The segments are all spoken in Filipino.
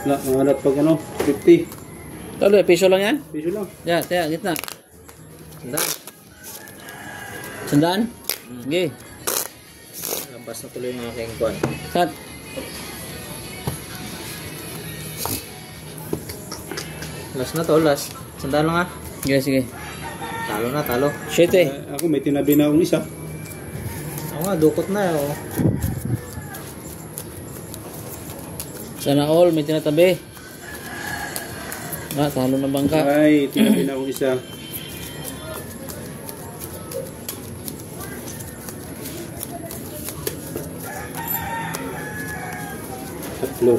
Nanganap pag ano, 50. Talo, piso lang yan? Piso lang. Ya, taya, gitna. Sandaan. Sandaan? Sige. Lampas na tuloy yung aking kwan. Sat. Last na to, last. Sandaan lang ha. Sige, sige. Talo na, talo. 7. Ako may tinabi na akong isa. Ako nga, dukot na oh. Sana all, may tinatabi. Talo na bangka. Ay, tinabi na akong isa. Tatlo.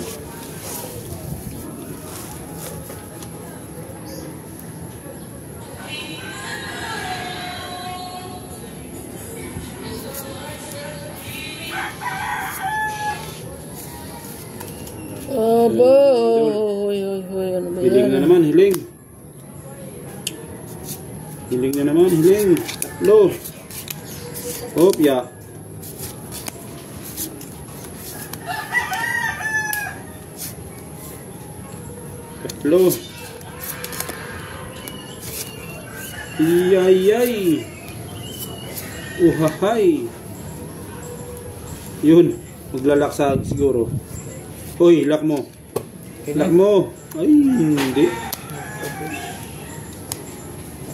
Aba, hoy, ano ba Hiling na yan? naman, hiling. Hiling na naman, hiling. Tatlo. Kopya. Tatlo. Iyayay. Uhahay. Yun, maglalaksag siguro. Hoy, lock mo. Lock mo. Ay, hindi.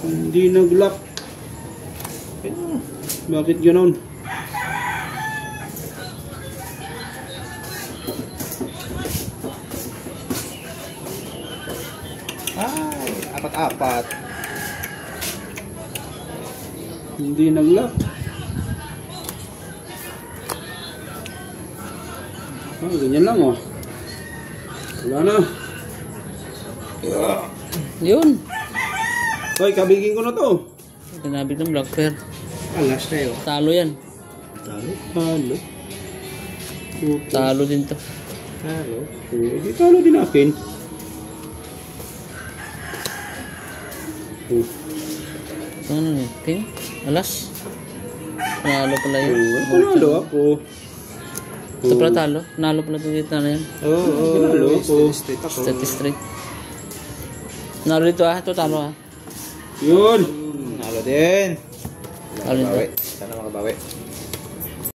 Hindi nag-lock. Bakit ganoon? Ay, apat-apat. Hindi nag-lock. Ganyan lang oh. Wala na. Yun. Hoy, kabigin ko na to. Tinabig ng black pair. Alas na yun. Talo yan. Talo. Talo. Talo din to. Talo. Hindi talo din akin. Ano na eh? King? Alas? Nalo pala yun. Panalo ako. Ito pala talo. Nalo pala ito dito na yan. Oo, Panalo ako. straight ako. Straight. Nalo dito ah. Ito talo ah. Yun. Nalo din. Talo dito. Sana makabawi.